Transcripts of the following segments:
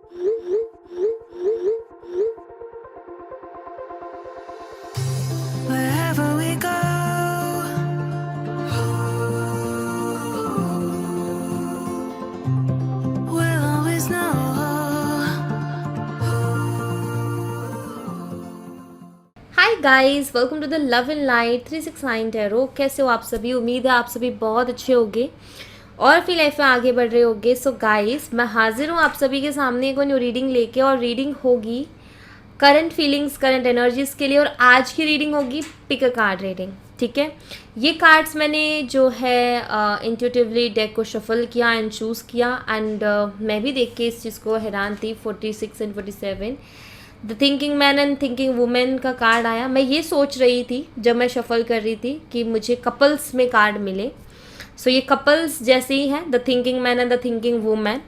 Wherever we go, we'll always know. Hi guys, welcome to the love in light 369 tarot. कैसे हो आप सभी? उम्मीद है आप सभी बहुत अच्छे होंगे और फिर लाइफ में आगे बढ़ रहे होंगे। सो गाइस, मैं हाजिर हूँ आप सभी के सामने एक न्यू रीडिंग लेके, और रीडिंग होगी करंट फीलिंग्स, करंट एनर्जीज़ के लिए। और आज की रीडिंग होगी पिक अ कार्ड रीडिंग, ठीक है। ये कार्ड्स मैंने जो है इंट्यूटिवली डेक को शफल किया एंड चूज़ किया, एंड मैं भी देख के इस चीज़ को हैरान थी। 46 and 47 the thinking man and thinking women का कार्ड आया। मैं ये सोच रही थी जब मैं शफल कर रही थी कि मुझे कपल्स में कार्ड मिले। सो ये कपल्स जैसे ही हैं, the thinking man and the thinking women.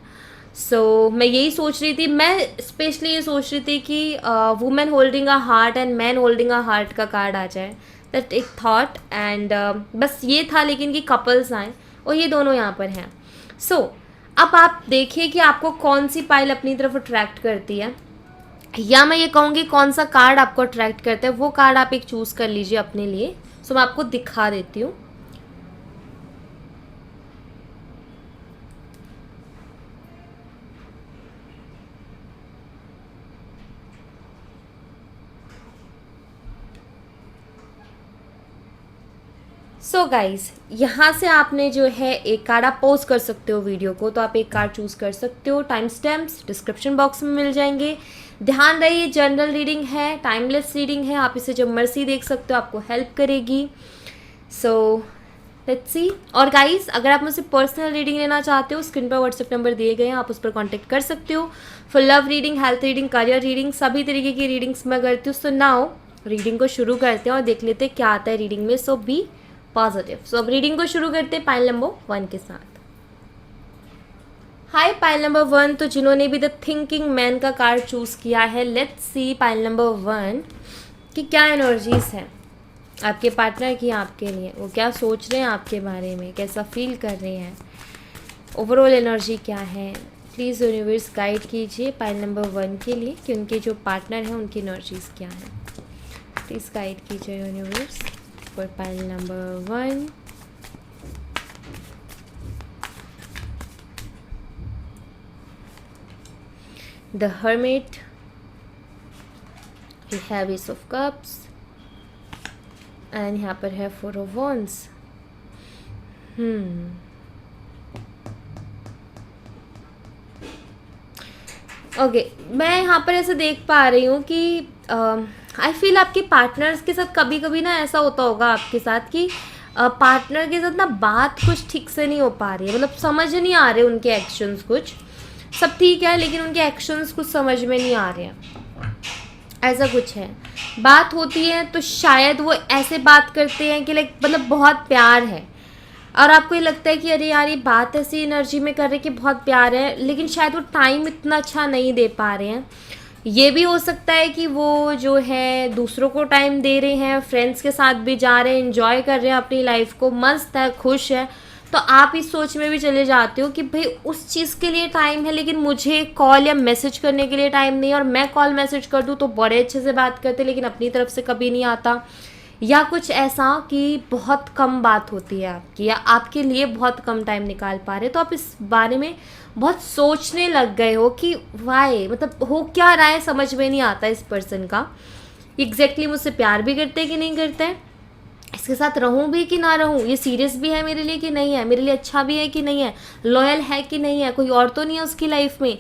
So मैं यही सोच रही थी, मैं स्पेशली ये सोच रही थी कि women holding a heart and man holding a heart का कार्ड आ जाए। दैट एक थॉट, एंड बस ये था, लेकिन कि कपल्स आए और ये दोनों यहाँ पर हैं। सो अब आप देखिए कि आपको कौन सी पाइल अपनी तरफ अट्रैक्ट करती है, या मैं ये कहूँगी कौन सा कार्ड आपको अट्रैक्ट करता है। वो कार्ड आप एक चूज़ कर लीजिए अपने लिए। सो मैं आपको दिखा देती हूँ। सो गाइज, यहाँ से आपने जो है एक कार्ड आप पॉज कर सकते हो वीडियो को, तो आप एक कार्ड चूज़ कर सकते हो। टाइम स्टैम्प्स डिस्क्रिप्शन बॉक्स में मिल जाएंगे। ध्यान रहे, ये जनरल रीडिंग है, टाइमलेस रीडिंग है। आप इसे जब मर्जी देख सकते हो, आपको हेल्प करेगी। So let's see. और गाइस, अगर आप मुझसे पर्सनल रीडिंग लेना चाहते हो, स्क्रीन पर व्हाट्सएप नंबर दिए गए हैं, आप उस पर कांटेक्ट कर सकते हो। For love reading, health reading, career reading, सभी तरीके की रीडिंग्स मैं करती हूँ। सो नाउ रीडिंग को शुरू करते हैं और देख लेते हैं क्या आता है रीडिंग में। सो बी पॉजिटिव। सो अब रीडिंग को शुरू करते हैं पाइल नंबर 1 के साथ। हाय पाइल नंबर 1, तो जिन्होंने भी द थिंकिंग मैन का कार्ड चूज़ किया है, लेट्स सी पाइल नंबर 1 कि क्या एनर्जीज हैं आपके पार्टनर की आपके लिए। वो क्या सोच रहे हैं आपके बारे में, कैसा फील कर रहे हैं, ओवरऑल एनर्जी क्या है। प्लीज़ यूनिवर्स गाइड कीजिए पाइल नंबर 1 के लिए कि उनके जो पार्टनर हैं उनकी एनर्जीज क्या हैं। प्लीज़ गाइड कीजिए universe for pile number 1। The hermit, we have Ace of Cups, and यहाँ पर है 4 of Wands। ओके, मैं यहाँ पर ऐसे देख पा रही हूँ कि आई फील आपके पार्टनर्स के साथ कभी कभी ना ऐसा होता होगा आपके साथ कि पार्टनर के साथ ना बात कुछ ठीक से नहीं हो पा रही है, मतलब समझ नहीं आ रहे उनके एक्शंस। कुछ सब ठीक है लेकिन उनके एक्शंस कुछ समझ में नहीं आ रहे हैं, ऐसा कुछ है। बात होती है तो शायद वो ऐसे बात करते हैं कि लाइक मतलब बहुत प्यार है, और आपको ये लगता है कि अरे यार ये बात ऐसी एनर्जी में कर रहे कि बहुत प्यार है, लेकिन शायद वो टाइम इतना अच्छा नहीं दे पा रहे हैं। ये भी हो सकता है कि वो जो है दूसरों को टाइम दे रहे हैं, फ्रेंड्स के साथ भी जा रहे हैं, एंजॉय कर रहे हैं अपनी लाइफ को, मस्त है, खुश है। तो आप इस सोच में भी चले जाते हो कि भाई उस चीज़ के लिए टाइम है लेकिन मुझे कॉल या मैसेज करने के लिए टाइम नहीं है, और मैं कॉल मैसेज कर दूँ तो बड़े अच्छे से बात करते लेकिन अपनी तरफ से कभी नहीं आता, या कुछ ऐसा कि बहुत कम बात होती है आपकी, या आपके लिए बहुत कम टाइम निकाल पा रहे। तो आप इस बारे में बहुत सोचने लग गए हो कि वाई, मतलब हो क्या रहा है, समझ में नहीं आता इस पर्सन का एग्जैक्टली मुझसे प्यार भी करते हैं कि नहीं करते हैं, इसके साथ रहूं भी कि ना रहूं, ये सीरियस भी है मेरे लिए कि नहीं है, मेरे लिए अच्छा भी है कि नहीं है, लॉयल है कि नहीं है, कोई और तो नहीं है उसकी लाइफ में।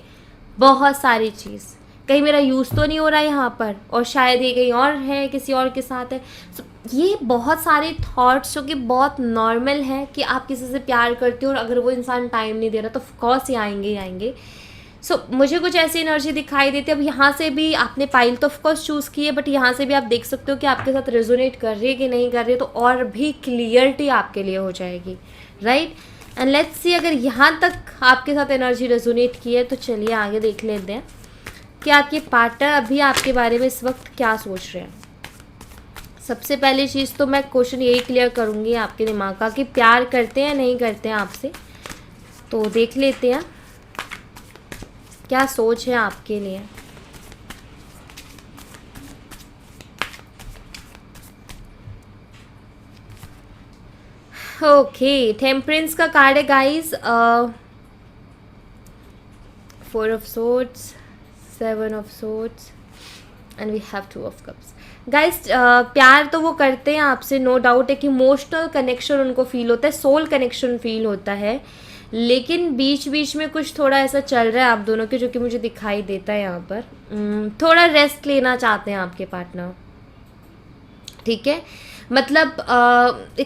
बहुत सारी चीज़, कहीं मेरा यूज़ तो नहीं हो रहा है यहाँ पर, और शायद ये कहीं और है, किसी और के साथ है। So, ये बहुत सारे थॉट्स जो कि बहुत नॉर्मल है कि आप किसी से प्यार करते हो और अगर वो इंसान टाइम नहीं दे रहा तो ऑफकोर्स ये आएंगे ही आएंगे। सो मुझे कुछ ऐसी एनर्जी दिखाई देती है। अब यहाँ से भी आपने पाइल तो ऑफकोर्स चूज़ की है, बट यहाँ से भी आप देख सकते हो कि आपके साथ रेजोनेट कर रही है कि नहीं कर रही है, तो और भी क्लियरिटी आपके लिए हो जाएगी, राइट। एंड लेट्स सी, अगर यहाँ तक आपके साथ एनर्जी रेजोनेट की है तो चलिए आगे देख लेते हैं कि आपके पार्टनर अभी आपके बारे में इस वक्त क्या सोच रहे हैं। सबसे पहली चीज़ तो मैं क्वेश्चन यही क्लियर करूँगी आपके दिमाग का कि प्यार करते हैं नहीं करते हैं आपसे। तो देख लेते हैं क्या सोच है आपके लिए? ओके, टेम्परेंस का कार्ड है guys, 4 of swords, 7 of swords and we have 2 of cups. Guys प्यार तो वो करते हैं आपसे, नो डाउट है कि इमोशनल कनेक्शन उनको फील होता है, सोल कनेक्शन फील होता है, लेकिन बीच बीच में कुछ थोड़ा ऐसा चल रहा है आप दोनों के, जो कि मुझे दिखाई देता है यहाँ पर। थोड़ा रेस्ट लेना चाहते हैं आपके पार्टनर, ठीक है। मतलब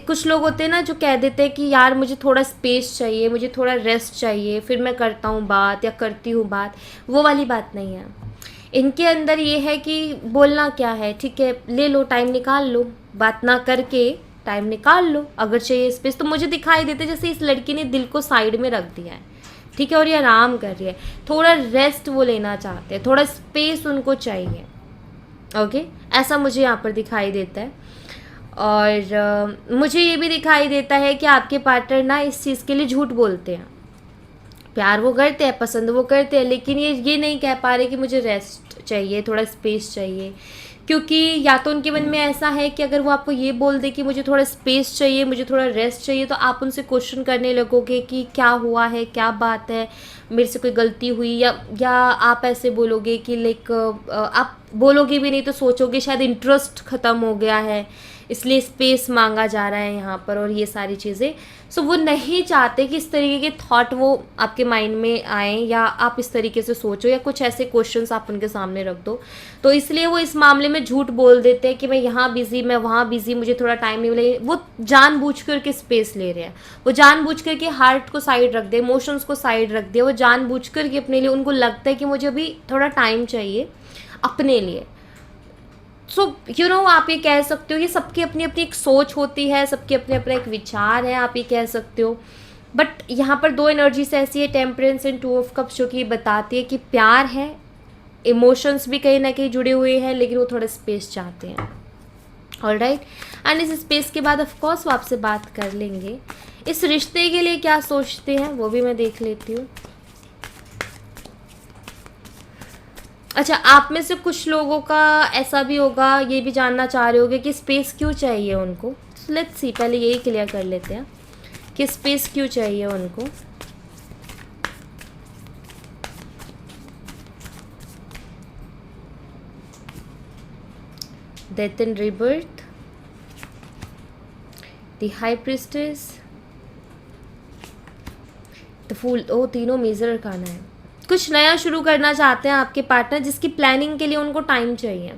कुछ लोग होते हैं ना जो कह देते हैं कि यार मुझे थोड़ा स्पेस चाहिए, मुझे थोड़ा रेस्ट चाहिए, फिर मैं करता हूँ बात या करती हूँ बात। वो वाली बात नहीं है इनके अंदर। ये है कि बोलना क्या है, ठीक है, ले लो, टाइम निकाल लो, बात ना करके टाइम निकाल लो अगर चाहिए स्पेस। तो मुझे दिखाई देते जैसे इस लड़की ने दिल को साइड में रख दिया है, ठीक है, और ये आराम कर रही है, थोड़ा रेस्ट वो लेना चाहते हैं, थोड़ा स्पेस उनको चाहिए। ओके, ऐसा मुझे यहाँ पर दिखाई देता है। और मुझे ये भी दिखाई देता है कि आपके पार्टनर ना इस चीज़ के लिए झूठ बोलते हैं। प्यार वो करते हैं, पसंद वो करते हैं, लेकिन ये नहीं कह पा रहे कि मुझे रेस्ट चाहिए, थोड़ा स्पेस चाहिए, क्योंकि या तो उनके मन में ऐसा है कि अगर वो आपको ये बोल दे कि मुझे थोड़ा स्पेस चाहिए, मुझे थोड़ा रेस्ट चाहिए, तो आप उनसे क्वेश्चन करने लगोगे कि क्या हुआ है, क्या बात है, मेरे से कोई गलती हुई, या आप ऐसे बोलोगे कि लाइक आप बोलोगे भी नहीं तो सोचोगे शायद इंटरेस्ट ख़त्म हो गया है, इसलिए स्पेस मांगा जा रहा है यहाँ पर, और ये सारी चीज़ें। सो वो नहीं चाहते कि इस तरीके के थॉट वो आपके माइंड में आए, या आप इस तरीके से सोचो, या कुछ ऐसे क्वेश्चंस आप उनके सामने रख दो। तो इसलिए वो इस मामले में झूठ बोल देते हैं कि मैं यहाँ बिज़ी, मैं वहाँ बिज़ी, मुझे थोड़ा टाइम नहीं मिलेगा। वो जानबूझकर के स्पेस ले रहे हैं, वो जानबूझकर के हार्ट को साइड रख दे, इमोशंस को साइड रख दे, वो जानबूझकर के अपने लिए, उनको लगता है कि मुझे अभी थोड़ा टाइम चाहिए अपने लिए। सो यू नो, आप ये कह सकते हो कि सबकी अपनी अपनी एक सोच होती है, सबके अपने अपने एक विचार है, आप ये कह सकते हो। बट यहाँ पर 2 एनर्जीज ऐसी है, टेम्परेंस एंड 2 ऑफ कप्स, जो कि बताती है कि प्यार है, इमोशंस भी कहीं ना कहीं जुड़े हुए हैं, लेकिन वो थोड़ा स्पेस चाहते हैं। ऑलराइट, एंड इस स्पेस के बाद ऑफ कोर्स वो आपसे बात कर लेंगे। इस रिश्ते के लिए क्या सोचते हैं वो भी मैं देख लेती हूँ। अच्छा, आप में से कुछ लोगों का ऐसा भी होगा, ये भी जानना चाह रहे होगे कि स्पेस क्यों चाहिए उनको। लेट्स सी, पहले यही क्लियर कर लेते हैं कि स्पेस क्यों चाहिए उनको। Death and rebirth, the high priestess, the fool. ओ, तीनों मेजर अरकाना है। कुछ नया शुरू करना चाहते हैं आपके पार्टनर, जिसकी प्लानिंग के लिए उनको टाइम चाहिए।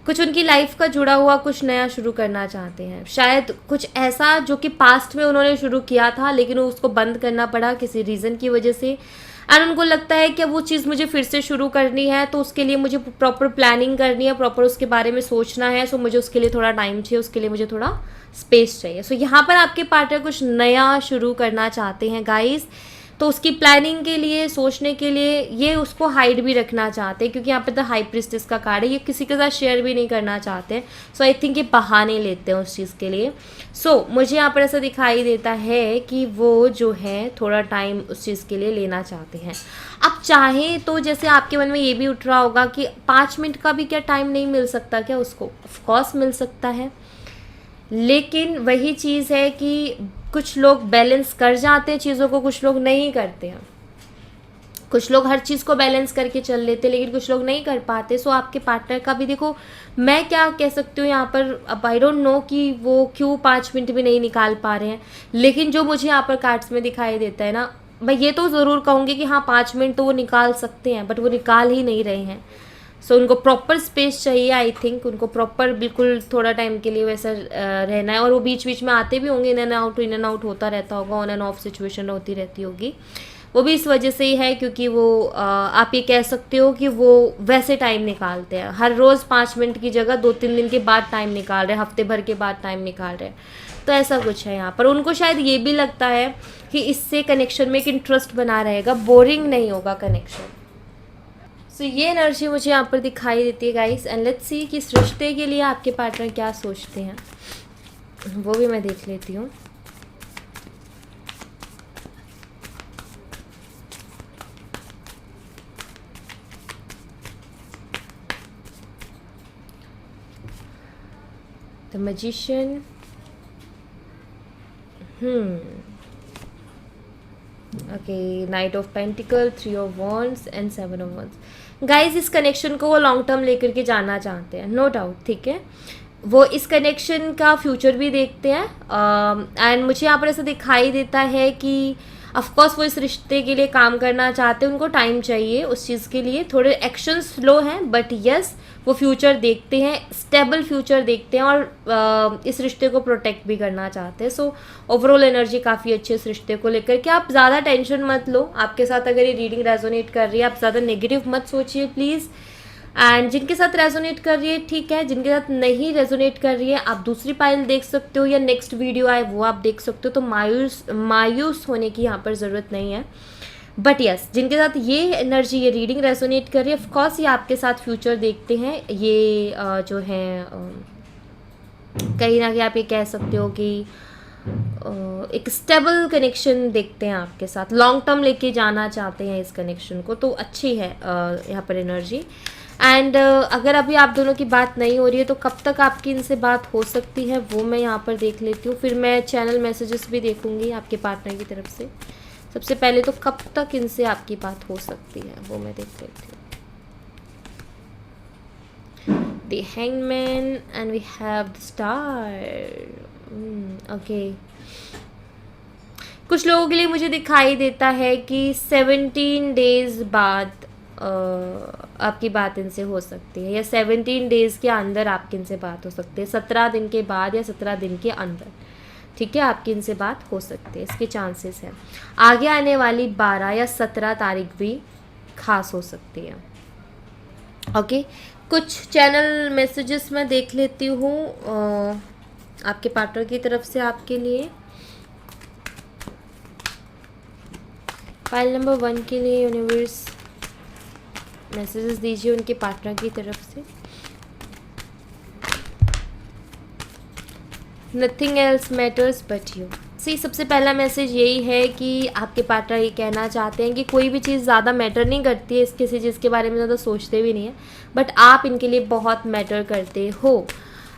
कुछ उनकी लाइफ का जुड़ा हुआ कुछ नया शुरू करना चाहते हैं, शायद कुछ ऐसा जो कि पास्ट में उन्होंने शुरू किया था, लेकिन उसको बंद करना पड़ा किसी रीज़न की वजह से। एंड उनको लगता है कि वो चीज़ मुझे फिर से शुरू करनी है, तो उसके लिए मुझे प्रॉपर प्लानिंग करनी है, प्रॉपर उसके बारे में सोचना है। सो मुझे उसके लिए थोड़ा टाइम चाहिए, उसके लिए मुझे थोड़ा स्पेस चाहिए। सो यहाँ पर आपके पार्टनर कुछ नया शुरू करना चाहते हैं गाइस, तो उसकी प्लानिंग के लिए, सोचने के लिए, ये उसको हाइड भी रखना चाहते हैं, क्योंकि यहाँ पे द हाई प्रीस्टेस का कार्ड है, ये किसी के साथ शेयर भी नहीं करना चाहते। सो आई थिंक ये बहाने लेते हैं उस चीज़ के लिए। सो मुझे यहाँ पर ऐसा दिखाई देता है कि वो जो है थोड़ा टाइम उस चीज़ के लिए लेना चाहते हैं। अब चाहे तो जैसे आपके मन में ये भी उठ रहा होगा कि 5 मिनट का भी क्या टाइम नहीं मिल सकता क्या उसको? ऑफकोर्स मिल सकता है, लेकिन वही चीज़ है कि कुछ लोग बैलेंस कर जाते हैं चीज़ों को, कुछ लोग नहीं करते हैं। कुछ लोग हर चीज़ को बैलेंस करके चल लेते, लेकिन कुछ लोग नहीं कर पाते। सो आपके पार्टनर का भी देखो, मैं क्या कह सकती हूँ यहाँ पर, अब आई डोंट नो कि वो क्यों 5 मिनट भी नहीं निकाल पा रहे हैं, लेकिन जो मुझे यहाँ पर कार्ड्स में दिखाई देता है ना, मैं ये तो ज़रूर कहूँगी कि हाँ 5 मिनट तो वो निकाल सकते हैं, बट वो निकाल ही नहीं रहे हैं। सो उनको प्रॉपर स्पेस चाहिए, आई थिंक उनको प्रॉपर बिल्कुल थोड़ा टाइम के लिए वैसा रहना है। और वो बीच बीच में आते भी होंगे, इन एंड आउट होता रहता होगा, ऑन एंड ऑफ सिचुएशन होती रहती होगी। वो भी इस वजह से ही है क्योंकि वो आप ये कह सकते हो कि वो वैसे टाइम निकालते हैं, हर रोज़ 5 मिनट की जगह 2-3 दिन के बाद टाइम निकाल रहे हैं, हफ्ते भर के बाद टाइम निकाल रहे हैं। तो ऐसा कुछ है यहाँ पर। उनको शायद ये भी लगता है कि इससे कनेक्शन में एक इंटरेस्ट बना रहेगा, बोरिंग नहीं होगा कनेक्शन। सो ये एनर्जी मुझे यहाँ पर दिखाई देती है गाइस, एंड लेट्स सी कि इस रिश्ते के लिए आपके पार्टनर क्या सोचते हैं, वो भी मैं देख लेती हूँ। The magician, okay, night of pentacle, 3 of wands and 7 of wands. Guys इस कनेक्शन को वो लॉन्ग टर्म लेकर के जाना चाहते हैं, नो डाउट, ठीक है। वो इस कनेक्शन का फ्यूचर भी देखते हैं एंड मुझे यहाँ पर ऐसा दिखाई देता है कि ऑफकोर्स वो इस रिश्ते के लिए काम करना चाहते हैं, उनको टाइम चाहिए उस चीज़ के लिए, थोड़े एक्शन स्लो हैं बट यस वो फ्यूचर देखते हैं, स्टेबल फ्यूचर देखते हैं और इस रिश्ते को प्रोटेक्ट भी करना चाहते हैं। सो ओवरऑल एनर्जी काफ़ी अच्छी है इस रिश्ते को लेकर के। आप ज़्यादा टेंशन मत लो, आपके साथ अगर ये रीडिंग रेजोनेट कर रही है आप ज़्यादा नेगेटिव मत सोचिए प्लीज़। एंड जिनके साथ रेजोनेट कर रही है ठीक है, जिनके साथ नहीं रेजोनेट कर रही है आप दूसरी पाइल देख सकते हो या नेक्स्ट वीडियो आए वो आप देख सकते हो, तो मायूस होने की यहाँ पर ज़रूरत नहीं है। बट यस जिनके साथ ये एनर्जी ये रीडिंग रेजोनेट कर रही है ऑफकोर्स ये आपके साथ फ्यूचर देखते हैं, ये जो है कहीं ना कहीं आप ये कह सकते हो कि एक स्टेबल कनेक्शन देखते हैं आपके साथ, लॉन्ग टर्म लेके जाना चाहते हैं इस कनेक्शन को, तो अच्छी है यहाँ पर एनर्जी। एंड अगर अभी आप दोनों की बात नहीं हो रही है तो कब तक आपकी इनसे बात हो सकती है वो मैं यहाँ पर देख लेती हूँ, फिर मैं चैनल मैसेजेस भी देखूँगी आपके पार्टनर की तरफ से। सबसे पहले तो कब तक इनसे आपकी बात हो सकती है वो मैं देख लेती हूँ। The Hangman and we have the Star. Okay, कुछ लोगों के लिए मुझे दिखाई देता है कि 17 डेज बाद आपकी बात इनसे हो सकती है, या 17 डेज़ के अंदर आपकी इनसे बात हो सकती है, 17 दिन के बाद या 17 दिन के अंदर, ठीक है, आपकी इनसे बात हो सकती है, इसके चांसेस हैं। आगे आने वाली 12 या 17 तारीख भी खास हो सकती है। ओके, कुछ चैनल मैसेजेस मैं देख लेती हूँ आपके पार्टनर की तरफ से आपके लिए। फाइल नंबर 1 के लिए यूनिवर्स मैसेजेस दीजिए उनके पार्टनर की तरफ से। Nothing else matters but you. See सबसे पहला मैसेज यही है कि आपके पार्टनर ये कहना चाहते हैं कि कोई भी चीज़ ज़्यादा मैटर नहीं करती है, इस किसी चीज़ के बारे में ज़्यादा सोचते भी नहीं है, बट आप इनके लिए बहुत मैटर करते हो।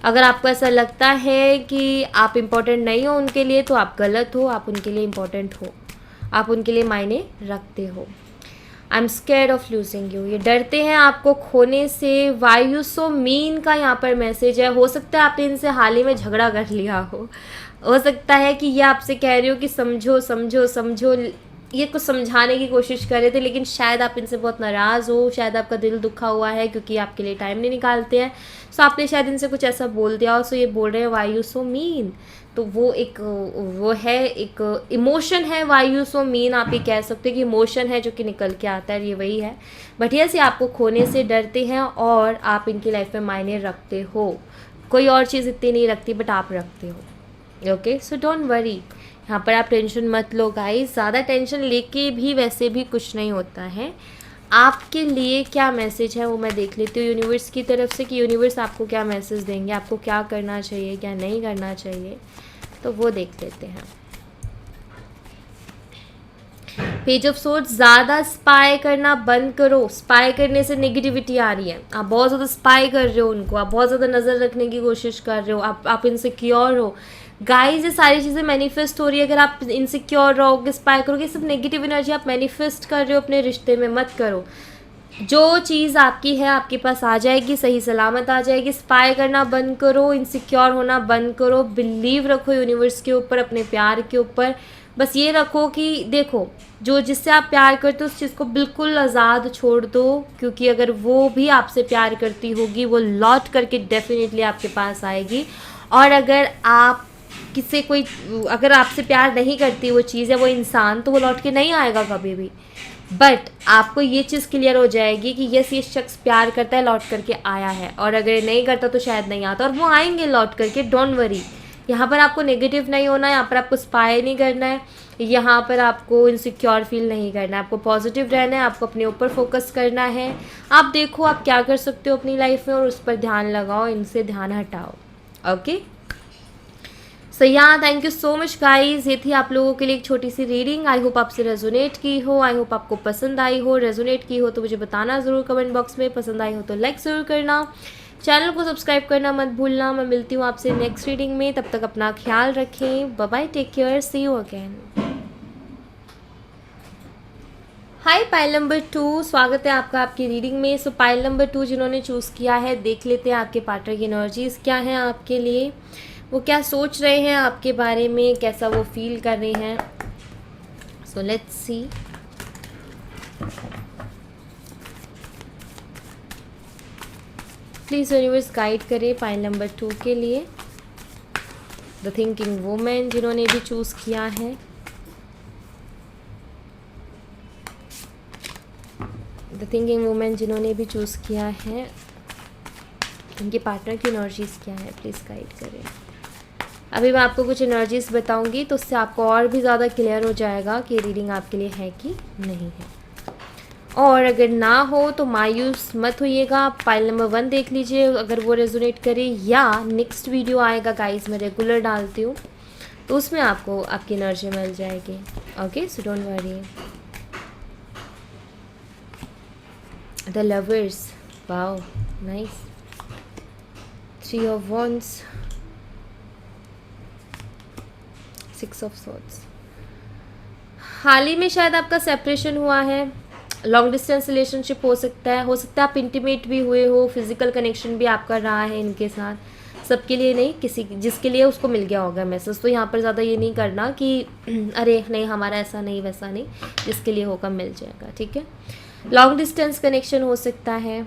अगर आपको ऐसा लगता है कि आप इम्पोर्टेंट नहीं हो उनके लिए तो आप गलत हो, आप उनके लिए इम्पोर्टेंट हो, आप उनके लिए मायने रखते हो। I am scared of losing you, ये डरते हैं आपको खोने से। वाई यू सो मीन का यहाँ पर मैसेज है। हो सकता है आपने इनसे हाल ही में झगड़ा कर लिया हो सकता है कि ये आपसे कह रही हो कि समझो समझो समझो, ये कुछ समझाने की कोशिश कर रहे थे लेकिन शायद आप इनसे बहुत नाराज़ हो, शायद आपका दिल दुखा हुआ है क्योंकि आपके लिए टाइम नहीं निकालते हैं। सो आपने शायद इनसे कुछ ऐसा बोल दिया हो, सो ये बोल रहे हैं वाई यू सो मीन। तो वो है एक इमोशन है, वाई यू सो मीन आप ये कह सकते हो कि इमोशन है जो कि निकल के आता है, ये वही है। बट यस ये आपको खोने से डरते हैं और आप इनकी लाइफ में मायने रखते हो। कोई और चीज़ इतनी नहीं रखती बट आप रखते हो। ओके, सो डोंट वरी, यहाँ पर आप टेंशन मत लो गाइस, ज़्यादा टेंशन लेके भी वैसे भी कुछ नहीं होता है। आपके लिए क्या मैसेज है वो मैं देख लेती हूँ यूनिवर्स की तरफ से कि यूनिवर्स आपको क्या मैसेज देंगे, आपको क्या करना चाहिए क्या नहीं करना चाहिए, तो वो देख लेते हैं। पेज ऑफ सोर्ड्स, ज़्यादा स्पाई करना बंद करो। स्पाई करने से नेगेटिविटी आ रही है, आप बहुत ज़्यादा स्पाई कर रहे हो उनको, आप बहुत ज़्यादा नज़र रखने की कोशिश कर रहे हो, आप इनसिक्योर हो। गाइस ये सारी चीज़ें मैनिफेस्ट हो रही है। अगर आप इनसिक्योर रहोगे, स्पाई करोगे, सब नेगेटिव एनर्जी आप मैनिफेस्ट कर रहे हो अपने रिश्ते में, मत करो। जो चीज़ आपकी है आपके पास आ जाएगी, सही सलामत आ जाएगी। स्पाई करना बंद करो, इनसिक्योर होना बंद करो, बिलीव रखो यूनिवर्स के ऊपर, अपने प्यार के ऊपर। बस ये रखो कि देखो जो जिससे आप प्यार करते हो उस चीज़ को बिल्कुल आज़ाद छोड़ दो, क्योंकि अगर वो भी आपसे प्यार करती होगी वो लौट करके डेफिनेटली आपके पास आएगी। और अगर आप अगर आपसे प्यार नहीं करती वो चीज़ या वो इंसान, तो वो लौट के नहीं आएगा कभी भी। बट आपको ये चीज़ क्लियर हो जाएगी कि यस ये शख्स प्यार करता है, लौट करके आया है, और अगर नहीं करता तो शायद नहीं आता, और वो आएंगे लौट करके, डोंट वरी। यहाँ पर आपको नेगेटिव नहीं होना है, यहाँ पर आपको स्पाई नहीं करना है, यहाँ पर आपको इनसिक्योर फील नहीं करना है, आपको पॉजिटिव रहना है, आपको अपने ऊपर फोकस करना है। आप देखो आप क्या कर सकते हो अपनी लाइफ में और उस पर ध्यान लगाओ, इनसे ध्यान हटाओ। ओके, सो यहाँ thank you so much guys, ये थी आप लोगों के लिए एक छोटी सी रीडिंग। आई होप आपसे रेजोनेट की हो, आई होप आपको पसंद आई हो। रेजोनेट की हो तो मुझे बताना ज़रूर कमेंट बॉक्स में, पसंद आई हो तो लाइक ज़रूर करना। चैनल को सब्सक्राइब करना मत भूलना। मैं मिलती हूँ आपसे नेक्स्ट रीडिंग में, तब तक अपना ख्याल रखें। Bye bye, take care, see you again. Hi pile number 2, स्वागत है आपका आपकी रीडिंग में। सो पाइल नंबर 2 जिन्होंने चूज़ किया है, देख लेते हैं आपके पार्टनर की एनर्जीज़ क्या हैं आपके लिए, वो क्या सोच रहे हैं आपके बारे में, कैसा वो फील कर रहे हैं। So let's see. Please universe guide करें पाइल नंबर 2 के लिए। द थिंकिंग वुमेन जिन्होंने भी चूज़ किया है, द थिंकिंग वुमेन जिन्होंने भी चूज़ किया है, उनके पार्टनर की एनर्जीज़ क्या है, प्लीज़ गाइड करें। अभी मैं आपको कुछ एनर्जीज़ बताऊंगी तो उससे आपको और भी ज़्यादा क्लियर हो जाएगा कि रीडिंग आपके लिए है कि नहीं है। और अगर ना हो तो मायूस मत होइएगा, पाइल नंबर 1 देख लीजिए अगर वो रेजोनेट करे, या नेक्स्ट वीडियो आएगा गाइस, मैं रेगुलर डालती हूँ तो उसमें आपको आपकी एनर्जी मिल जाएगी। Okay, so don't worry. The lovers, wow nice. 3 of wands, 6 of swords। हाल ही में शायद आपका सेपरेशन हुआ है, लॉन्ग डिस्टेंस रिलेशनशिप हो सकता है आप इंटीमेट भी हुए हो, फिजिकल कनेक्शन भी आपका रहा है इनके साथ। सबके लिए नहीं, किसी जिसके लिए उसको मिल गया होगा मैसेज। तो यहाँ पर ज़्यादा ये नहीं करना कि अरे नहीं हमारा ऐसा नहीं वैसा नहीं, जिसके लिए होगा मिल जाएगा, ठीक है। लॉन्ग डिस्टेंस कनेक्शन हो सकता है।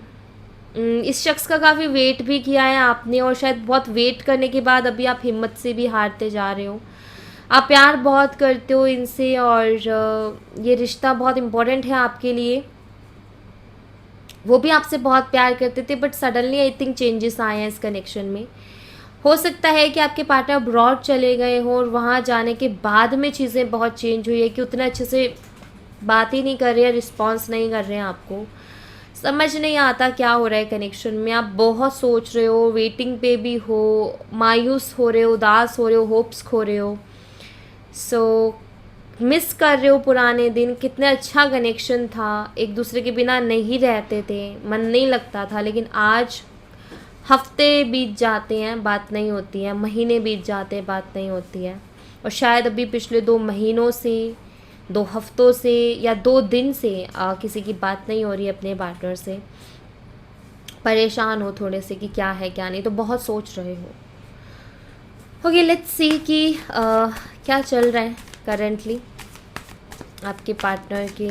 इस शख्स का काफ़ी वेट भी किया है आपने, और शायद बहुत वेट करने के बाद अभी आप हिम्मत से भी हारते जा रहे हो। आप प्यार बहुत करते हो इनसे, और ये रिश्ता बहुत इम्पोर्टेंट है आपके लिए। वो भी आपसे बहुत प्यार करते थे, but suddenly I think changes आए हैं इस कनेक्शन में। हो सकता है कि आपके पार्टनर अब्रॉड चले गए हों और वहाँ जाने के बाद में चीज़ें बहुत चेंज हुई है कि उतना अच्छे से बात ही नहीं कर रहे हैं, रिस्पॉन्स नहीं कर रहे हैं आपको, समझ नहीं आता क्या हो रहा है कनेक्शन में। आप बहुत सोच रहे हो, वेटिंग पे भी हो, मायूस हो रहे हो, उदास हो रहे हो, होप्स खो रहे हो। सो मिस कर रहे हो पुराने दिन, कितने अच्छा कनेक्शन था, एक दूसरे के बिना नहीं रहते थे, मन नहीं लगता था, लेकिन आज हफ्ते बीत जाते हैं बात नहीं होती है, महीने बीत जाते हैं बात नहीं होती है, और शायद अभी पिछले 2 महीनों से, 2 हफ्तों से या 2 दिन से किसी की बात नहीं हो रही है अपने पार्टनर से। परेशान हो थोड़े से कि क्या है क्या नहीं, तो बहुत सोच रहे हो। ओके, लेट्स सी कि क्या चल रहा है करेंटली आपके पार्टनर के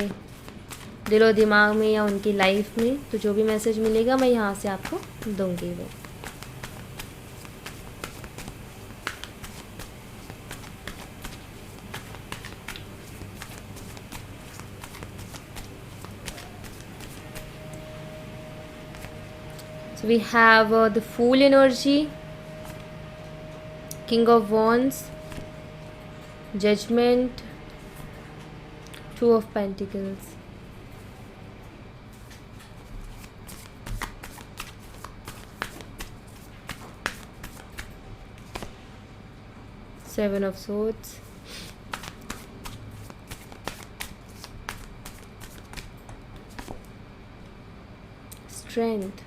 दिलो दिमाग में या उनकी लाइफ में। तो जो भी मैसेज मिलेगा मैं यहाँ से आपको दूंगी वो। So we have the Fool energy, King of Wands, Judgment, 2 of Pentacles, Seven of Swords, Strength,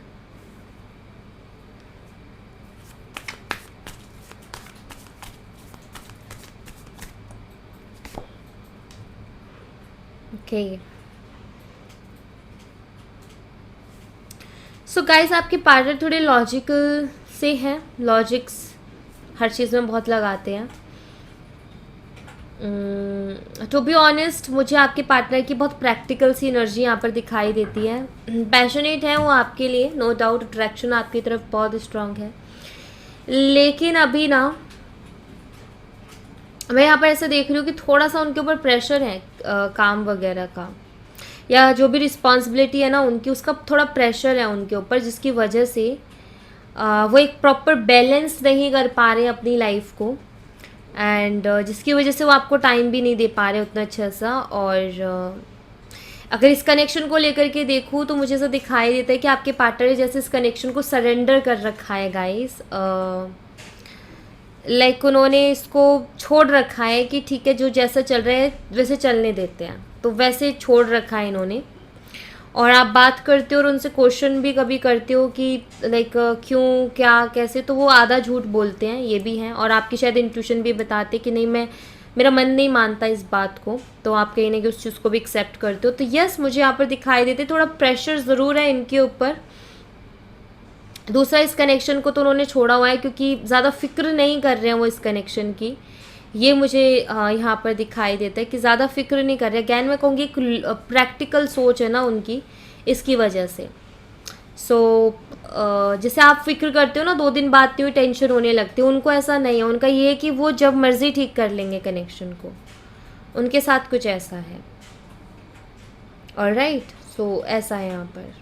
okay. So guys, आपके पार्टनर थोड़े लॉजिकल से हैं, लॉजिक्स हर चीज़ में बहुत लगाते हैं। टू बी ऑनेस्ट, मुझे आपके पार्टनर की बहुत प्रैक्टिकल सी एनर्जी यहाँ पर दिखाई देती है। पैशनेट है वो आपके लिए, नो डाउट, अट्रैक्शन आपकी तरफ बहुत स्ट्रांग है, लेकिन अभी ना मैं यहाँ पर ऐसा देख रही हूँ कि थोड़ा सा उनके ऊपर प्रेशर है काम वगैरह का, या जो भी रिस्पॉन्सिबिलिटी है ना उनकी, उसका थोड़ा प्रेशर है उनके ऊपर, जिसकी वजह से वो एक प्रॉपर बैलेंस नहीं कर पा रहे अपनी लाइफ को, एंड जिसकी वजह से वो आपको टाइम भी नहीं दे पा रहे उतना अच्छा सा। और अगर इस कनेक्शन को लेकर के देखूँ तो मुझे ऐसा दिखाई देता है कि आपके पार्टनर जैसे इस कनेक्शन को सरेंडर कर रखा है गाइस। लाइक उन्होंने इसको छोड़ रखा है कि ठीक है जो जैसा चल रहा है वैसे चलने देते हैं, तो वैसे छोड़ रखा है इन्होंने। और आप बात करते हो और उनसे क्वेश्चन भी कभी करते हो कि लाइक क्यों, क्या, कैसे, तो वो आधा झूठ बोलते हैं, ये भी हैं। और आपकी शायद इंट्यूशन भी बताते कि नहीं, मैं, मेरा मन नहीं मानता इस बात को, तो आप कहीं ना कहीं उस चीज़ को भी एक्सेप्ट करते हो। तो यस, मुझे यहाँ पर दिखाई देते थोड़ा प्रेशर ज़रूर है इनके ऊपर। दूसरा, इस कनेक्शन को तो उन्होंने छोड़ा हुआ है क्योंकि ज़्यादा फिक्र नहीं कर रहे हैं वो इस कनेक्शन की। ये मुझे यहाँ पर दिखाई देता है कि ज़्यादा फिक्र नहीं कर रहे। अगैन मैं कहूँगी एक प्रैक्टिकल सोच है ना उनकी, इसकी वजह से। सो जैसे आप फिक्र करते हो ना, 2 दिन बाद नहीं हुई टेंशन होने लगती है, उनको ऐसा नहीं है। उनका ये है कि वो जब मर्ज़ी ठीक कर लेंगे कनेक्शन को, उनके साथ कुछ ऐसा है। ऑलराइट, सो ऐसा है यहाँ पर।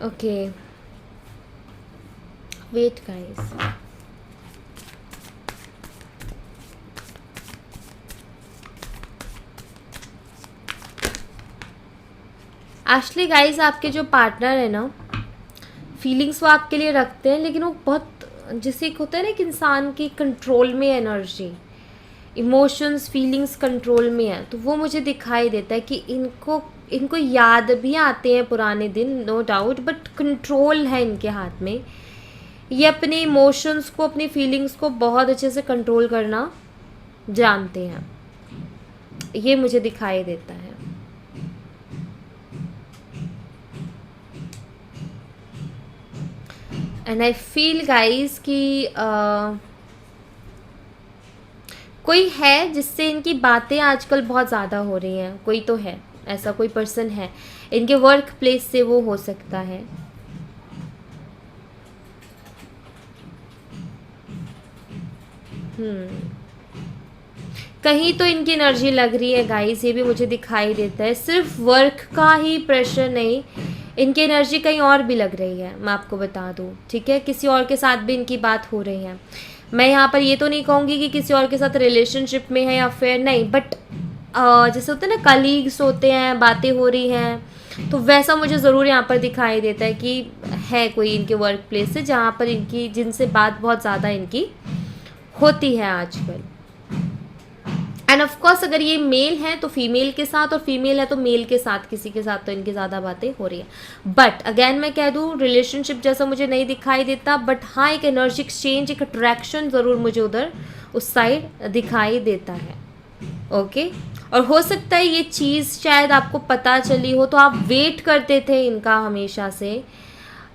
Okay, wait guys. Actually guys, आपके जो पार्टनर है ना, फीलिंग्स वो आपके लिए रखते हैं, लेकिन वो बहुत, जैसे एक होता है ना कि इंसान की कंट्रोल में एनर्जी, इमोशंस, फीलिंग्स कंट्रोल में है, तो वो मुझे दिखाई देता है कि इनको इनको याद भी आते हैं पुराने दिन, नो डाउट, बट कंट्रोल है इनके हाथ में। ये अपने इमोशंस को, अपनी फीलिंग्स को बहुत अच्छे से कंट्रोल करना जानते हैं, ये मुझे दिखाई देता है। एंड आई फील गाइज कि कोई है जिससे इनकी बातें आजकल बहुत ज़्यादा हो रही हैं। कोई तो है, ऐसा कोई पर्सन है इनके वर्क प्लेस से, वो हो सकता है। कहीं तो इनकी एनर्जी लग रही है गाइस, ये भी मुझे दिखाई देता है। सिर्फ वर्क का ही प्रेशर नहीं, इनकी एनर्जी कहीं और भी लग रही है, मैं आपको बता दूं, ठीक है। किसी और के साथ भी इनकी बात हो रही है। मैं यहाँ पर ये तो नहीं कहूँगी कि किसी और के साथ रिलेशनशिप में है या फिर नहीं, बट जैसे होते हैं ना, कलीग्स होते हैं, बातें हो रही हैं, तो वैसा मुझे ज़रूर यहाँ पर दिखाई देता है कि है कोई इनके वर्क प्लेस से जहाँ पर इनकी, जिनसे बात बहुत ज़्यादा इनकी होती है आजकल। एंड ऑफ कोर्स अगर ये मेल है तो फीमेल के साथ, और फीमेल है तो मेल के साथ, किसी के साथ तो इनकी ज़्यादा बातें हो रही है। बट अगेन मैं कह दूँ, रिलेशनशिप जैसा मुझे नहीं दिखाई देता, बट हाँ एक एनर्जी एक्सचेंज, एक अट्रैक्शन ज़रूर मुझे उधर उस साइड दिखाई देता है। ओके, और हो सकता है ये चीज़ शायद आपको पता चली हो, तो आप वेट करते थे इनका हमेशा से,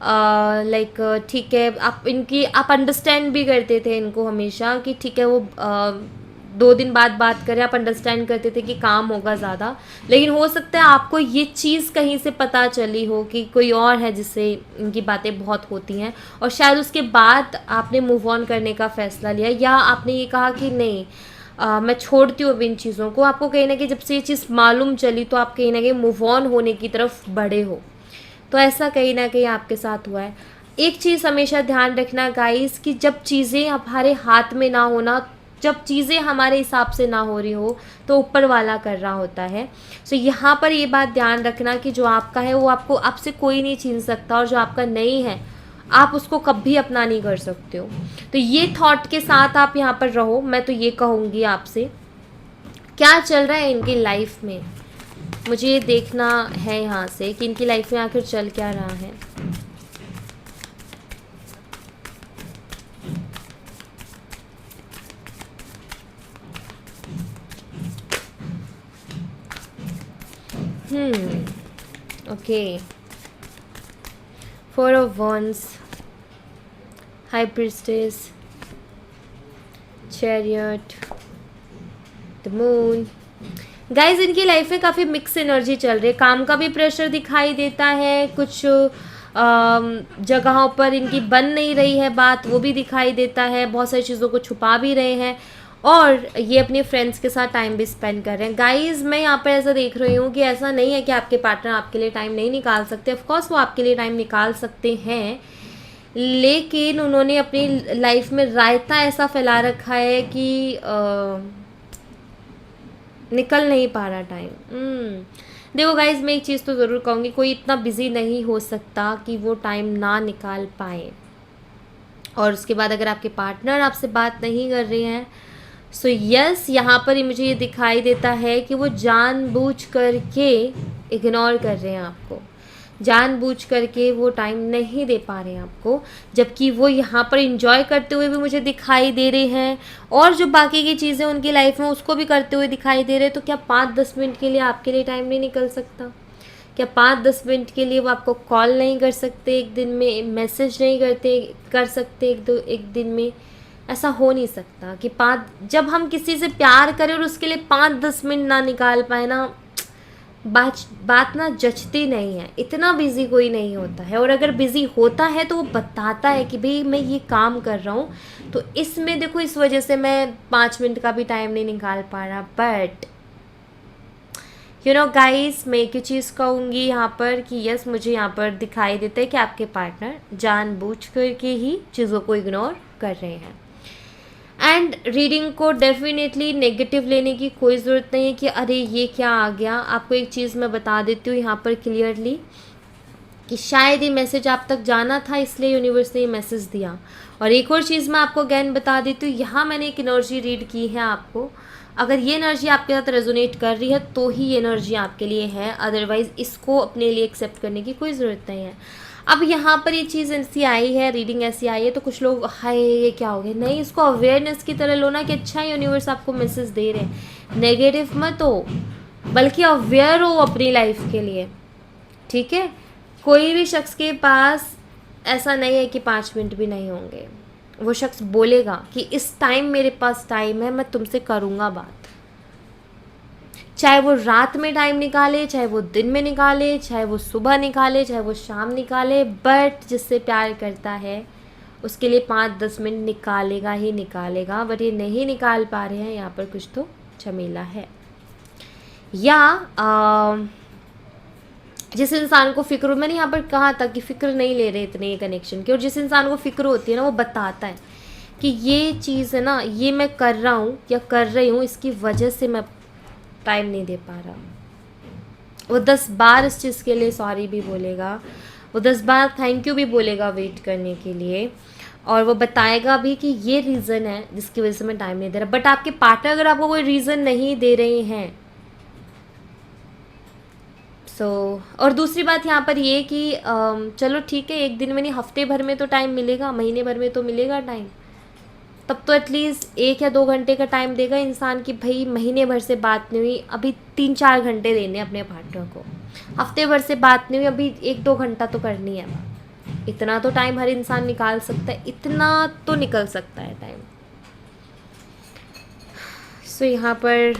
लाइक ठीक है, आप इनकी, आप अंडरस्टैंड भी करते थे इनको हमेशा कि ठीक है वो 2 दिन बाद बात करें, आप अंडरस्टैंड करते थे कि काम होगा ज़्यादा। लेकिन हो सकता है आपको ये चीज़ कहीं से पता चली हो कि कोई और है जिससे इनकी बातें बहुत होती हैं, और शायद उसके बाद आपने मूव ऑन करने का फ़ैसला लिया, या आपने ये कहा कि नहीं मैं छोड़ती हूँ अब इन चीज़ों को। आपको कहीं ना कहीं जब से ये चीज़ मालूम चली, तो आप कहीं ना कहीं मूव ऑन होने की तरफ बढ़े हो। तो ऐसा कहीं ना कहीं आपके साथ हुआ है। एक चीज़ हमेशा ध्यान रखना गाइस, कि जब चीज़ें हमारे हाथ में ना होना, जब चीज़ें हमारे हिसाब से ना हो रही हो, तो ऊपर वाला कर रहा होता है। सो यहाँ पर ये बात ध्यान रखना कि जो आपका है वो आपको, आपसे कोई नहीं छीन सकता, और जो आपका नहीं है आप उसको कभी अपना नहीं कर सकते हो। तो ये थॉट के साथ आप यहाँ पर रहो। मैं तो ये कहूँगी आपसे, क्या चल रहा है इनकी लाइफ में, मुझे ये देखना है यहाँ से कि इनकी लाइफ में आखिर चल क्या रहा है। Okay, 4 of Wands, High Priestess, Chariot, The Moon। Guys इनकी लाइफ में काफ़ी मिक्स एनर्जी चल रही है। काम का भी प्रेशर दिखाई देता है, कुछ जगहों पर इनकी बन नहीं रही है बात, वो भी दिखाई देता है। बहुत सारी चीज़ों को छुपा भी रहे हैं, और ये अपने फ्रेंड्स के साथ टाइम भी स्पेंड कर रहे हैं। गाइज मैं यहाँ पर ऐसा देख रही हूँ कि ऐसा नहीं है कि आपके पार्टनर आपके लिए टाइम नहीं निकाल सकते। ऑफ कोर्स वो आपके लिए टाइम निकाल सकते हैं, लेकिन उन्होंने अपनी लाइफ में रायता ऐसा फैला रखा है कि निकल नहीं पा रहा टाइम। देखो गाइज मैं एक चीज़ तो ज़रूर कहूँगी, कोई इतना बिजी नहीं हो सकता कि वो टाइम ना निकाल पाए। और उसके बाद अगर आपके पार्टनर आपसे बात नहीं कर रहे हैं, सो यस, यहाँ पर ही मुझे ये दिखाई देता है कि वो जानबूझ करके इग्नोर कर रहे हैं आपको, जानबूझ करके वो टाइम नहीं दे पा रहे हैं आपको, जबकि वो यहाँ पर इंजॉय करते हुए भी मुझे दिखाई दे रहे हैं, और जो बाकी की चीज़ें उनकी लाइफ में उसको भी करते हुए दिखाई दे रहे हैं। तो क्या 5-10 मिनट के लिए आपके लिए टाइम नहीं निकल सकता? क्या 5-10 मिनट के लिए वो आपको कॉल नहीं कर सकते एक दिन में, मैसेज नहीं कर सकते एक दिन में? ऐसा हो नहीं सकता कि जब हम किसी से प्यार करें और उसके लिए 5-10 मिनट ना निकाल पाए ना, बात ना जचती नहीं है। इतना बिज़ी कोई नहीं होता है, और अगर बिज़ी होता है तो वो बताता है कि भाई मैं ये काम कर रहा हूँ, तो इसमें देखो इस वजह से मैं 5 मिनट का भी टाइम नहीं निकाल पा रहा। बट यू नो गाइस, मैं एक ही चीज़ कहूँगी यहाँ पर कि यस, मुझे यहाँ पर दिखाई देता है कि आपके पार्टनर जानबूझ करके ही चीज़ों को इग्नोर कर रहे हैं। एंड रीडिंग को डेफिनेटली नेगेटिव लेने की कोई ज़रूरत नहीं है कि अरे ये क्या आ गया। आपको एक चीज़ मैं बता देती हूँ यहाँ पर क्लियरली कि शायद ये मैसेज आप तक जाना था, इसलिए यूनिवर्स ने ये मैसेज दिया। और एक और चीज़ मैं आपको अगेन बता देती हूँ, यहाँ मैंने एक एनर्जी रीड की है आपको। अगर ये एनर्जी आपके साथ रेजोनेट कर रही है तो ही ये एनर्जी आपके लिए है, अदरवाइज़ इसको अपने लिए एक्सेप्ट करने की कोई ज़रूरत नहीं है। अब यहाँ पर ये चीज़ ऐसी आई है, रीडिंग ऐसी आई है, तो कुछ लोग हाय ये क्या हो गया, नहीं, इसको अवेयरनेस की तरह लो ना कि अच्छा यूनिवर्स आपको मैसेज दे रहे हैं। नेगेटिव मत हो, बल्कि अवेयर हो अपनी लाइफ के लिए, ठीक है। कोई भी शख्स के पास ऐसा नहीं है कि 5 मिनट भी नहीं होंगे। वो शख्स बोलेगा कि इस टाइम मेरे पास टाइम है, मैं तुमसे करूँगा बात। चाहे वो रात में टाइम निकाले, चाहे वो दिन में निकाले, चाहे वो सुबह निकाले, चाहे वो शाम निकाले, बट जिससे प्यार करता है उसके लिए 5-10 मिनट निकालेगा ही निकालेगा। बट ये नहीं निकाल पा रहे हैं, यहाँ पर कुछ तो झमेला है। या जिस इंसान को फ़िक्र, मैंने यहाँ पर कहा था कि फ़िक्र नहीं ले रहे इतने ये कनेक्शन की, और जिस इंसान को फ़िक्र होती है ना, वो बताता है कि ये चीज़ है ना, ये मैं कर रहा हूँ या कर रही हूँ, इसकी वजह से मैं टाइम नहीं दे पा रहा। वो 10 बार इस चीज़ के लिए सॉरी भी बोलेगा, वो 10 बार थैंक यू भी बोलेगा वेट करने के लिए, और वो बताएगा भी कि ये रीज़न है जिसकी वजह से मैं टाइम नहीं दे रहा। बट आपके पार्टनर अगर आपको कोई रीज़न नहीं दे रहे हैं, और दूसरी बात यहाँ पर ये कि चलो ठीक है, एक दिन में नहीं, हफ्ते भर में तो टाइम मिलेगा, महीने भर में तो मिलेगा टाइम, तब तो एटलीस्ट 1 या 2 घंटे का टाइम देगा इंसान कि भाई महीने भर से बात नहीं हुई, अभी 3-4 घंटे देने अपने पार्टनर को। हफ्ते भर से बात नहीं हुई, अभी 1-2 घंटा तो करनी है बात। इतना तो टाइम हर इंसान निकाल सकता है, इतना तो निकल सकता है टाइम। सो यहाँ पर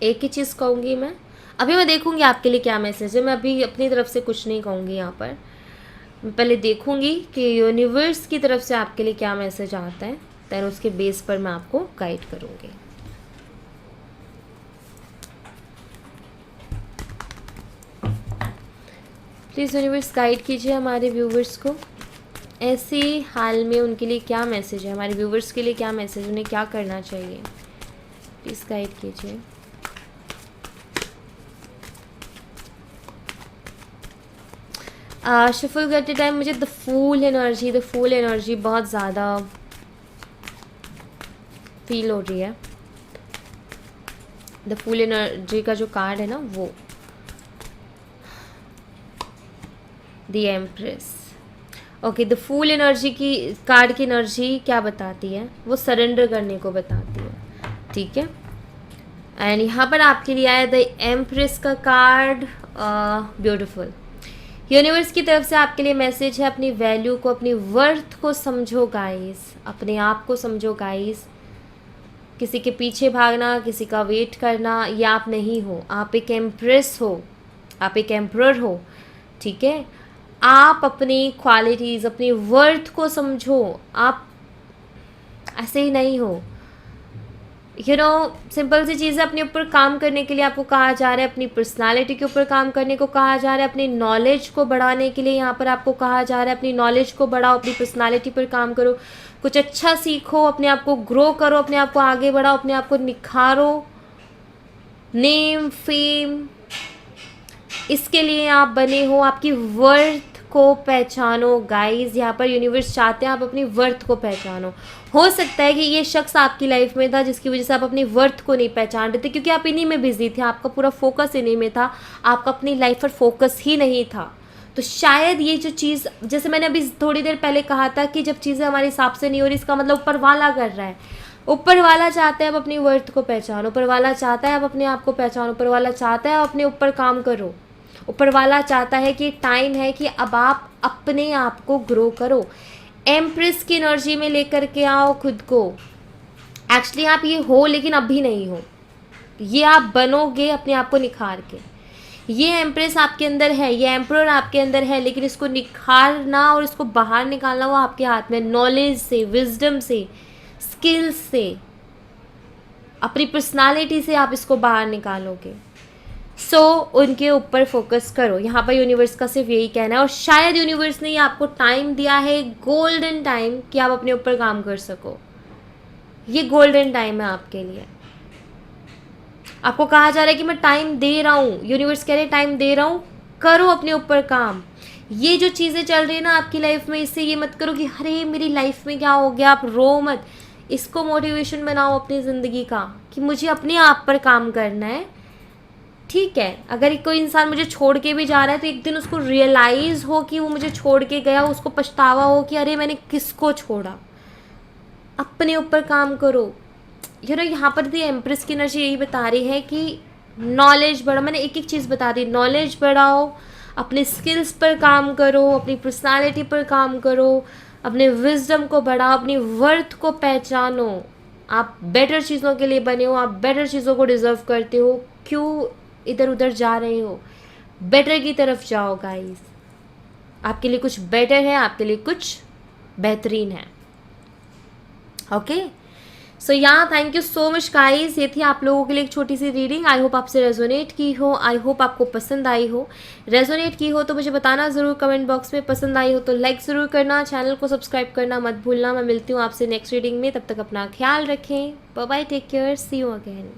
एक ही चीज़ कहूँगी मैं, अभी मैं देखूँगी आपके लिए क्या मैसेज है। मैं अभी अपनी तरफ से कुछ नहीं कहूँगी यहाँ पर, मैं पहले देखूँगी कि यूनिवर्स की तरफ से आपके लिए क्या मैसेज आता है, दैन उसके बेस पर मैं आपको गाइड करूँगी। प्लीज़ यूनिवर्स गाइड कीजिए हमारे व्यूवर्स को, ऐसे हाल में उनके लिए क्या मैसेज है, हमारे व्यूवर्स के लिए क्या मैसेज, उन्हें क्या करना चाहिए, प्लीज़ गाइड कीजिए। शफल करते टाइम मुझे द फूल एनर्जी बहुत ज़्यादा फील हो रही है। द फूल एनर्जी का जो कार्ड है ना, वो the empress. Okay, the fool energy की कार्ड की एनर्जी क्या बताती है, वो सरेंडर करने को बताती है, ठीक है। एंड यहाँ पर आपके लिए आया द एम्प्रेस का कार्ड, ब्यूटीफुल। यूनिवर्स की तरफ से आपके लिए मैसेज है, अपनी वैल्यू को, अपनी वर्थ को समझो गाइस, अपने आप को समझो गाइस। किसी के पीछे भागना, किसी का वेट करना, ये आप नहीं हो। आप एक एम्प्रेस हो, आप एक एम्परर हो, ठीक है। आप अपनी क्वालिटीज़, अपनी वर्थ को समझो, आप ऐसे ही नहीं हो। सिंपल सी चीज़ है, अपने ऊपर काम करने के लिए आपको कहा जा रहा है, अपनी पर्सनालिटी के ऊपर काम करने को कहा जा रहा है, अपनी नॉलेज को बढ़ाने के लिए यहाँ पर आपको कहा जा रहा है। अपनी नॉलेज को बढ़ाओ, अपनी पर्सनालिटी पर काम करो, कुछ अच्छा सीखो, अपने आप को ग्रो करो, अपने आप को आगे बढ़ाओ, अपने आप को निखारो। नेम, फेम, इसके लिए आप बने हो, आपकी वर्थ को पहचानो गाइस। यहाँ पर यूनिवर्स चाहते हैं आप अपनी वर्थ को पहचानो। हो सकता है कि ये शख्स आपकी लाइफ में था जिसकी वजह से आप अपनी वर्थ को नहीं पहचान रहे थे, क्योंकि आप इन्हीं में बिजी थे, आपका पूरा फोकस इन्हीं में था, आपका अपनी लाइफ पर फोकस ही नहीं था। तो शायद ये जो चीज़, जैसे मैंने अभी थोड़ी देर पहले कहा था कि जब चीज़ें हमारे हिसाब से नहीं हो रही, इसका मतलब ऊपर वाला कर रहा है। ऊपर वाला चाहता है आप अपनी वर्थ को पहचानो, ऊपर वाला चाहता है आप अपने आप को पहचानो, ऊपर वाला चाहता है आप अपने ऊपर काम करो। ऊपर वाला चाहता है कि टाइम है कि अब आप अपने आप को ग्रो करो, एम्प्रेस की एनर्जी में लेकर के आओ खुद को। एक्चुअली आप ये हो लेकिन अभी नहीं हो, ये आप बनोगे अपने आप को निखार के। ये एम्प्रेस आपके अंदर है, ये एम्परर आपके अंदर है, लेकिन इसको निखारना और इसको बाहर निकालना वो आपके हाथ में। नॉलेज से, विजडम से, स्किल्स से, अपनी पर्सनालिटी से आप इसको बाहर निकालोगे। उनके ऊपर फोकस करो। यहाँ पर यूनिवर्स का सिर्फ यही कहना है, और शायद यूनिवर्स ने ये आपको टाइम दिया है, गोल्डन टाइम, कि आप अपने ऊपर काम कर सको। ये गोल्डन टाइम है आपके लिए। आपको कहा जा रहा है कि मैं टाइम दे रहा हूँ, यूनिवर्स कह रहे टाइम दे रहा हूँ, करो अपने ऊपर काम। ये जो चीज़ें चल रही है ना आपकी लाइफ में, इससे ये मत करो कि अरे मेरी लाइफ में क्या हो गया, आप रो मत। इसको मोटिवेशन बनाओ अपनी ज़िंदगी का कि मुझे अपने आप पर काम करना है। ठीक है, अगर कोई इंसान मुझे छोड़ के भी जा रहा है तो एक दिन उसको रियलाइज़ हो कि वो मुझे छोड़ के गया, उसको पछतावा हो कि अरे मैंने किसको छोड़ा। अपने ऊपर काम करो। यहाँ पर दी एम्प्रेस की एनर्जी यही बता रही है कि नॉलेज बढ़ाओ। मैंने एक एक चीज़ बता दी, नॉलेज बढ़ाओ, अपने स्किल्स पर काम करो, अपनी पर्सनालिटी पर काम करो, अपने विजडम को बढ़ाओ, अपनी वर्थ को पहचानो। आप बेटर चीज़ों के लिए बने हो, आप बेटर चीज़ों को डिज़र्व करते हो। क्यों इधर उधर जा रहे हो? बेटर की तरफ जाओ गाइस। आपके लिए कुछ बेटर है, आपके लिए कुछ बेहतरीन है। Okay, so thank you so much guys. ये थी आप लोगों के लिए एक छोटी सी रीडिंग। आई होप आपसे रेजोनेट की हो, आई होप आपको पसंद आई हो। रेजोनेट की हो तो मुझे बताना ज़रूर कमेंट बॉक्स में। पसंद आई हो तो लाइक ज़रूर करना, चैनल को सब्सक्राइब करना मत भूलना। मैं मिलती हूँ आपसे नेक्स्ट रीडिंग में, तब तक अपना ख्याल रखें। Bye bye, take care, see you again.